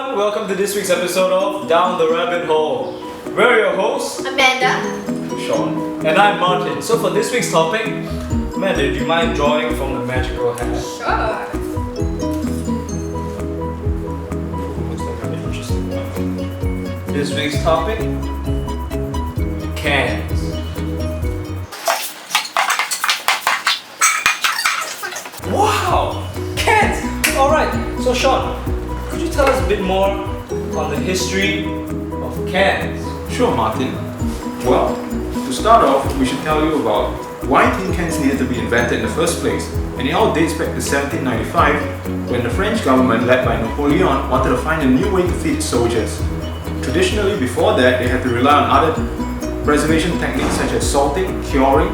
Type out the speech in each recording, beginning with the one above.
everyone, welcome to this week's episode of Down the Rabbit Hole. We're your hosts, Amanda, Shaun, and I'm Martin. So for this week's topic, Amanda, do you mind drawing from the magical hat? sure. Looks like an interesting one. This week's topic, cans. Wow! Cans! Alright, so Shaun, could you tell us a bit more on the history of cans? Sure, Martin. Well, to start off, we should tell you about why tin cans needed to be invented in the first place. And it all dates back to 1795, when the French government, led by Napoleon, wanted to find a new way to feed soldiers. Traditionally, before that, they had to rely on other preservation techniques such as salting, curing,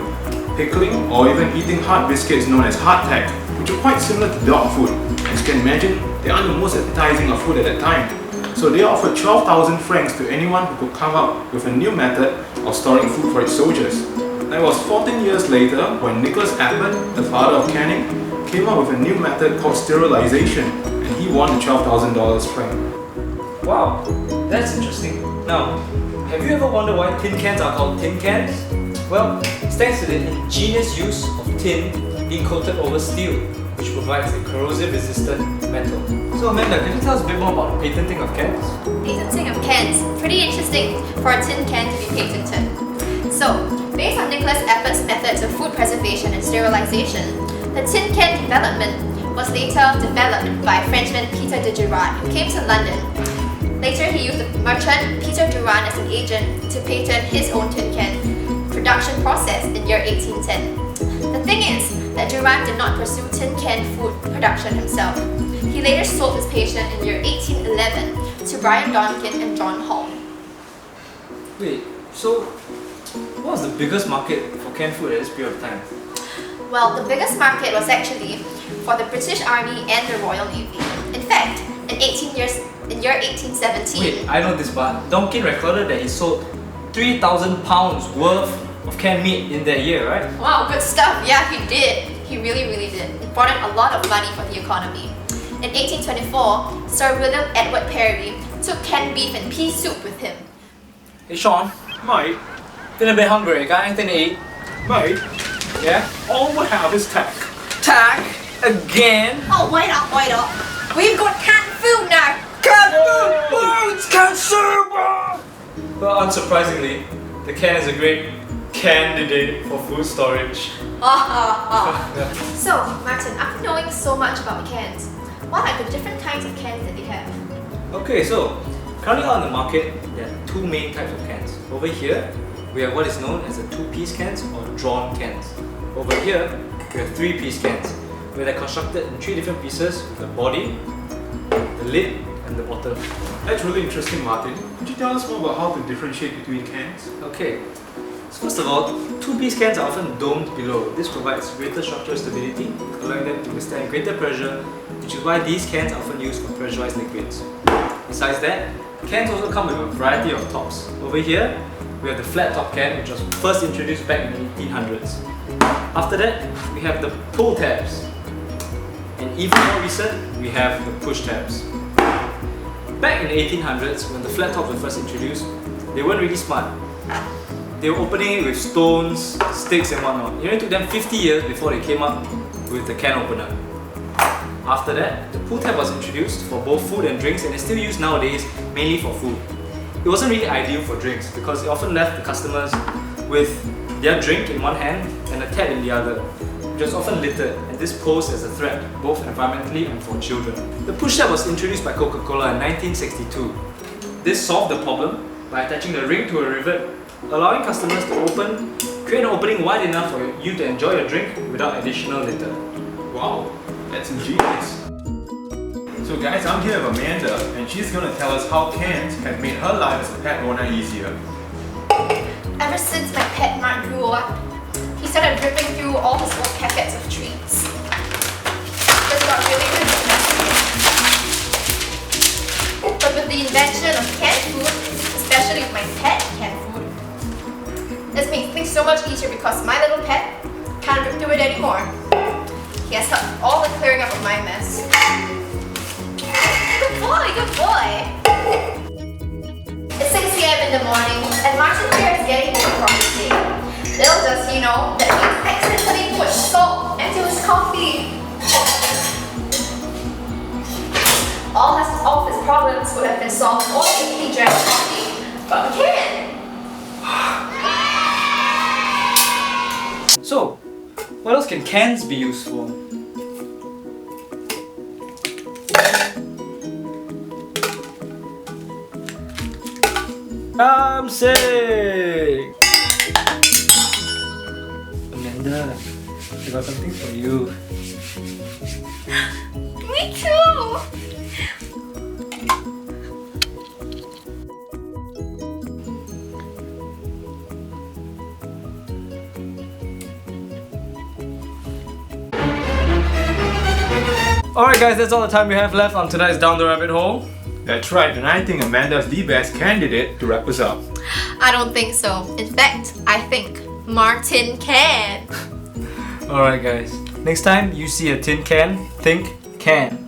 pickling, or even eating hard biscuits known as hardtack, which are quite similar to dog food. As you can imagine, they aren't the most appetizing of food at that time. So they offered 12,000 francs to anyone who could come up with a new method of storing food for its soldiers. That was 14 years later when Nicholas Appert, the father of canning, came up with a new method called sterilization, and he won the $12,000 franc. Wow, that's interesting. Now, have you ever wondered why tin cans are called tin cans? Well, it's thanks to the ingenious use of tin being coated over steel, which provides a corrosion-resistant metal. So Amanda, can you tell us a bit more about the patenting of cans? Patenting of cans. Pretty interesting for a tin can to be patented. So, based on Nicholas Appert's methods of food preservation and sterilization, the tin can development was later developed by Frenchman Peter de Durand, who came to London. Later, he used the merchant Peter Durand as an agent to patent his own tin can production process in year 1810. The thing is that Durand did not pursue tin can food production himself. He later sold his patent in year 1811 to Brian Donkin and John Hall. Wait, so what was the biggest market for canned food at this period of time? Well, the biggest market was actually for the British Army and the Royal Navy. In fact, in year 1817... Wait, I know this, but Donkin recorded that he sold 3,000 pounds worth of canned meat in that year, right? Wow, good stuff. Yeah, he did. He really did. It brought in a lot of money for the economy. In 1824, Sir William Edward Perry took canned beef and pea soup with him. Hey Shaun, Mate, feeling a bit hungry, got anything to eat? mate, Yeah? all we have is tack. Tack? Again? Oh, wait up. We've got canned food now. Canned food! Oh, it's canned soup! Well, unsurprisingly, the can is a great candidate for food storage. Yeah. So, Martin, after knowing so much about cans, what are the different kinds of cans that they have? Okay, so currently on the market, there are two main types of cans. Over here, we have what is known as the two-piece cans or drawn cans. Over here, we have three-piece cans, where they're constructed in three different pieces with the body, the lid, and the bottom. That's really interesting, Martin. Could you tell us more about how to differentiate between cans? Okay, so first of all, two-piece cans are often domed below. This provides greater structural stability, allowing them to withstand greater pressure, which is why these cans are often used for pressurized liquids. Besides that, cans also come with a variety of tops. Over here, we have the flat top can, which was first introduced back in the 1800s. After that, we have the pull tabs. And even more recent, we have the push tabs. Back in the 1800s, when the flat tops were first introduced, they weren't really smart. They were opening it with stones, sticks and whatnot. It only took them 50 years before they came up with the can opener. After that, the pull tab was introduced for both food and drinks, and it's still used nowadays mainly for food. It wasn't really ideal for drinks because it often left the customers with their drink in one hand and a tab in the other, which was often littered, and this posed as a threat both environmentally and for children. The push tab was introduced by Coca-Cola in 1962. This solved the problem by attaching the ring to a rivet, allowing customers to create an opening wide enough for you to enjoy your drink without additional litter. Wow, that's ingenious. So guys, I'm here with Amanda, and she's going to tell us how cans have made her life as a pet owner easier. Ever since my pet Mark grew up, he started ripping through all his old packets of treats. This got really messy. But with the invention of canned food, especially with my pet canned food, this makes things so much easier because my little pet can't rip through it anymore. He has helped all the clearing up of my mess. Good boy, good boy. It's 6 p.m. in the morning, and Martin here is getting ready for his day. Little does he know that he's accidentally put salt into his coffee. All of his problems would have been solved only if he drank coffee from a can. So, what else can cans be used for? I'm sick! Amanda, I got something for you. Me too! Alright guys, that's all the time we have left on tonight's Down the Rabbit Hole. That's right, and I think Amanda's the best candidate to wrap us up. I don't think so. In fact, I think Martin can. Alright guys, next time you see a tin can, think can.